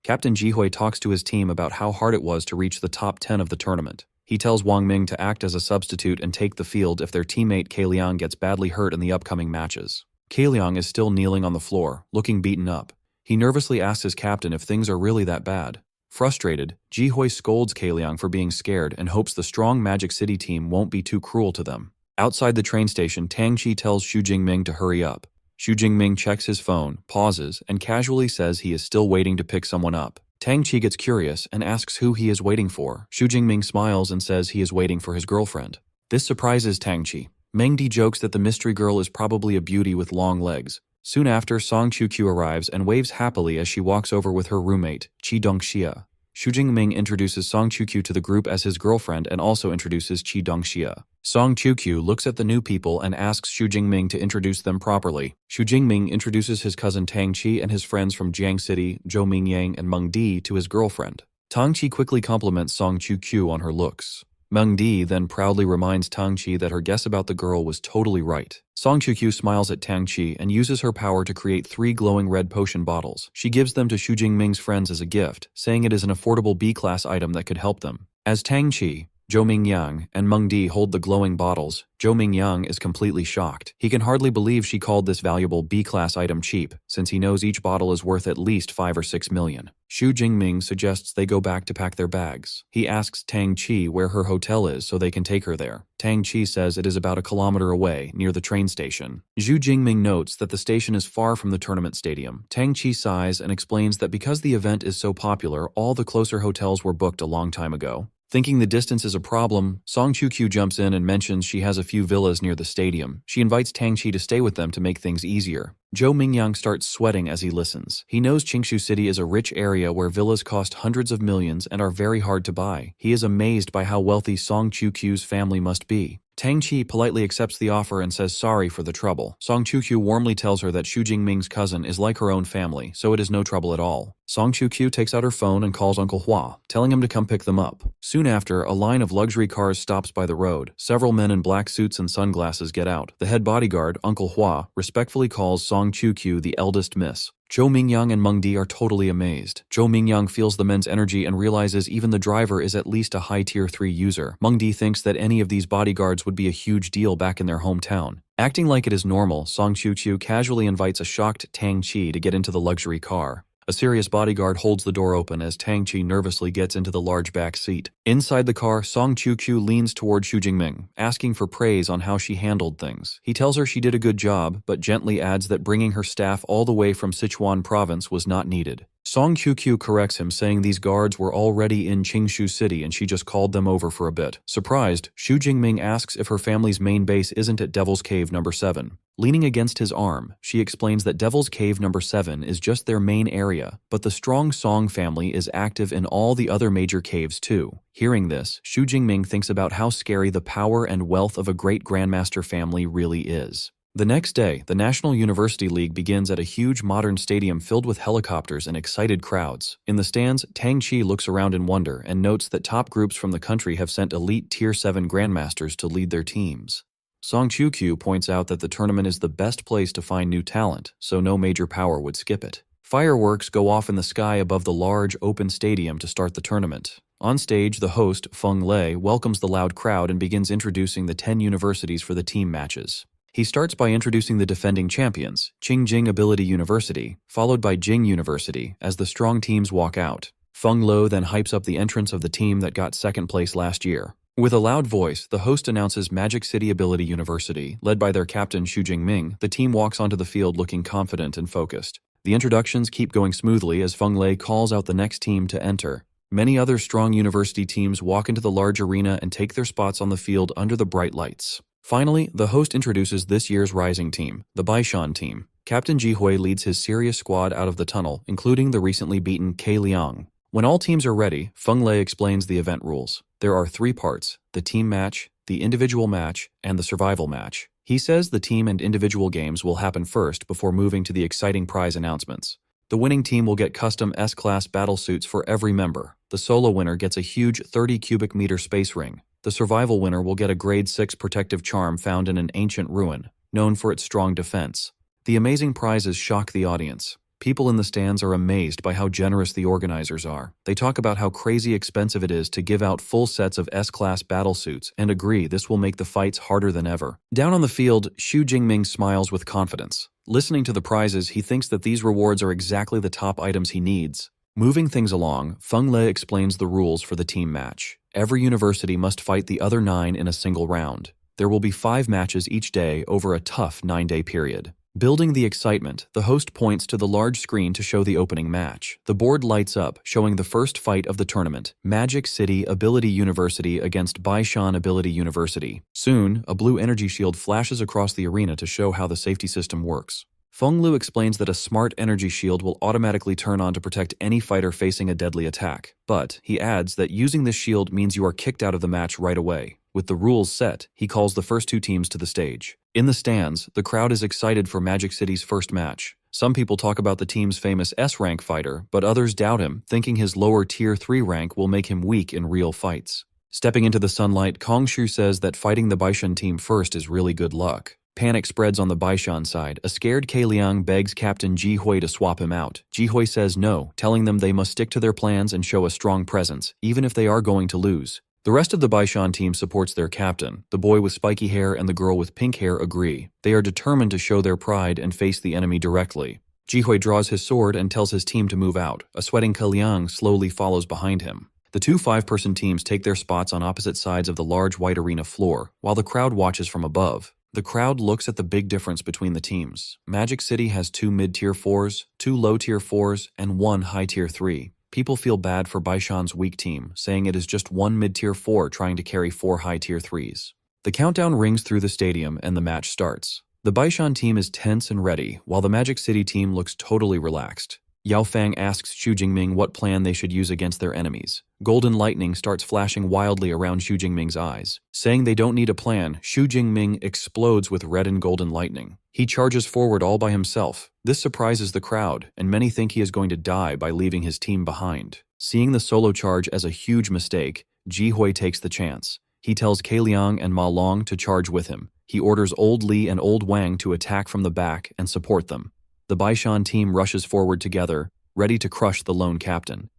Captain Jihui talks to his team about how hard it was to reach the top 10 of the tournament. He tells Wang Ming to act as a substitute and take the field if their teammate Ke Liang gets badly hurt in the upcoming matches. Ke Liang is still kneeling on the floor, looking beaten up. He nervously asks his captain if things are really that bad. Frustrated, Jihui scolds Ke Liang for being scared and hopes the strong Magic City team won't be too cruel to them. Outside the train station, Tang Chi tells Xu Jingming to hurry up. Xu Jingming checks his phone, pauses, and casually says he is still waiting to pick someone up. Tang Chi gets curious and asks who he is waiting for. Xu Jingming smiles and says he is waiting for his girlfriend. This surprises Tang Chi. Meng Di jokes that the mystery girl is probably a beauty with long legs. Soon after, Song Qiuqiu arrives and waves happily as she walks over with her roommate, Qi Dongxia. Xu Jingming introduces Song Qiuqiu to the group as his girlfriend and also introduces Qi Dongxia. Song Qiuqiu looks at the new people and asks Xu Jingming to introduce them properly. Xu Jingming introduces his cousin Tang Chi and his friends from Jiang City, Zhou Mingyang and Meng Di to his girlfriend. Tang Chi quickly compliments Song Qiuqiu on her looks. Meng Di then proudly reminds Tang Chi that her guess about the girl was totally right. Song Qiuqiu smiles at Tang Chi and uses her power to create 3 glowing red potion bottles. She gives them to Xu Jingming's friends as a gift, saying it is an affordable B-class item that could help them. As Tang Chi, Zhou Mingyang, and Meng Di hold the glowing bottles, Zhou Mingyang is completely shocked. He can hardly believe she called this valuable B-class item cheap, since he knows each bottle is worth at least 5 or 6 million. Xu Jingming suggests they go back to pack their bags. He asks Tang Chi where her hotel is so they can take her there. Tang Chi says it is about a kilometer away, near the train station. Xu Jingming notes that the station is far from the tournament stadium. Tang Chi sighs and explains that because the event is so popular, all the closer hotels were booked a long time ago. Thinking the distance is a problem, Song Qiuqiu jumps in and mentions she has a few villas near the stadium. She invites Tang Chi to stay with them to make things easier. Zhou Mingyang starts sweating as he listens. He knows Qingshu City is a rich area where villas cost hundreds of millions and are very hard to buy. He is amazed by how wealthy Song Qiuqiu's family must be. Tang Chi politely accepts the offer and says sorry for the trouble. Song Qiuqiu warmly tells her that Xu Jingming's cousin is like her own family, so it is no trouble at all. Song Qiuqiu takes out her phone and calls Uncle Hua, telling him to come pick them up. Soon after, a line of luxury cars stops by the road. Several men in black suits and sunglasses get out. The head bodyguard, Uncle Hua, respectfully calls Song Qiuqiu the eldest miss. Zhou Mingyang and Meng Di are totally amazed. Zhou Mingyang feels the men's energy and realizes even the driver is at least a high tier 3 user. Meng Di thinks that any of these bodyguards would be a huge deal back in their hometown. Acting like it is normal, Song Qiuqiu casually invites a shocked Tang Chi to get into the luxury car. A serious bodyguard holds the door open as Tang Chi nervously gets into the large back seat. Inside the car, Song Qiuqiu leans toward Xu Jingming, asking for praise on how she handled things. He tells her she did a good job, but gently adds that bringing her staff all the way from Sichuan province was not needed. Song Qiuqiu corrects him, saying these guards were already in Qingshu City and she just called them over for a bit. Surprised, Xu Jingming asks if her family's main base isn't at Devil's Cave No. 7. Leaning against his arm, she explains that Devil's Cave No. 7 is just their main area, but the strong Song family is active in all the other major caves too. Hearing this, Xu Jingming thinks about how scary the power and wealth of a great grandmaster family really is. The next day, the National University League begins at a huge modern stadium filled with helicopters and excited crowds. In the stands, Tang Chi looks around in wonder and notes that top groups from the country have sent elite Tier 7 grandmasters to lead their teams. Song Qiuqiu points out that the tournament is the best place to find new talent, so no major power would skip it. Fireworks go off in the sky above the large, open stadium to start the tournament. On stage, the host, Feng Lei, welcomes the loud crowd and begins introducing the 10 universities for the team matches. He starts by introducing the defending champions, Qingjing Ability University, followed by Jing University, as the strong teams walk out. Feng Lo then hypes up the entrance of the team that got second place last year. With a loud voice, the host announces Magic City Ability University. Led by their captain Xu Jingming, the team walks onto the field looking confident and focused. The introductions keep going smoothly as Feng Lei calls out the next team to enter. Many other strong university teams walk into the large arena and take their spots on the field under the bright lights. Finally, the host introduces this year's rising team, the Baishan team. Captain Jihui leads his serious squad out of the tunnel, including the recently beaten Ke Liang. When all teams are ready, Feng Lei explains the event rules. There are 3 parts: the team match, the individual match, and the survival match. He says the team and individual games will happen first before moving to the exciting prize announcements. The winning team will get custom S-Class battlesuits for every member. The solo winner gets a huge 30 cubic meter space ring. The survival winner will get a grade 6 protective charm found in an ancient ruin, known for its strong defense. The amazing prizes shock the audience. People in the stands are amazed by how generous the organizers are. They talk about how crazy expensive it is to give out full sets of S-class battlesuits and agree this will make the fights harder than ever. Down on the field, Xu Jingming smiles with confidence. Listening to the prizes, he thinks that these rewards are exactly the top items he needs. Moving things along, Feng Le explains the rules for the team match. Every university must fight the other 9 in a single round. There will be 5 matches each day over a tough 9-day period. Building the excitement, the host points to the large screen to show the opening match. The board lights up, showing the first fight of the tournament, Magic City Ability University against Baishan Ability University. Soon, a blue energy shield flashes across the arena to show how the safety system works. Feng Lu explains that a smart energy shield will automatically turn on to protect any fighter facing a deadly attack. But he adds that using this shield means you are kicked out of the match right away. With the rules set, he calls the first 2 teams to the stage. In the stands, the crowd is excited for Magic City's first match. Some people talk about the team's famous S-rank fighter, but others doubt him, thinking his lower Tier 3 rank will make him weak in real fights. Stepping into the sunlight, Kongshu says that fighting the Baishan team first is really good luck. Panic spreads on the Baishan side. A scared Ke Liang begs Captain Ji Hui to swap him out. Ji Hui says no, telling them they must stick to their plans and show a strong presence, even if they are going to lose. The rest of the Baishan team supports their captain. The boy with spiky hair and the girl with pink hair agree. They are determined to show their pride and face the enemy directly. Ji Hui draws his sword and tells his team to move out. A sweating Ke Liang slowly follows behind him. The 2 5-person teams take their spots on opposite sides of the large white arena floor, while the crowd watches from above. The crowd looks at the big difference between the teams. Magic City has 2 mid-tier 4s, 2 low-tier 4s, and 1 high-tier 3. People feel bad for Baishan's weak team, saying it is just 1 mid-tier 4 trying to carry 4 high-tier 3s. The countdown rings through the stadium and the match starts. The Baishan team is tense and ready, while the Magic City team looks totally relaxed. Yao Fang asks Xu Jingming what plan they should use against their enemies. Golden lightning starts flashing wildly around Xu Jingming's eyes. Saying they don't need a plan, Xu Jingming explodes with red and golden lightning. He charges forward all by himself. This surprises the crowd, and many think he is going to die by leaving his team behind. Seeing the solo charge as a huge mistake, Ji Hui takes the chance. He tells Ke Liang and Ma Long to charge with him. He orders Old Li and Old Wang to attack from the back and support them. The Baishan team rushes forward together, ready to crush the lone captain.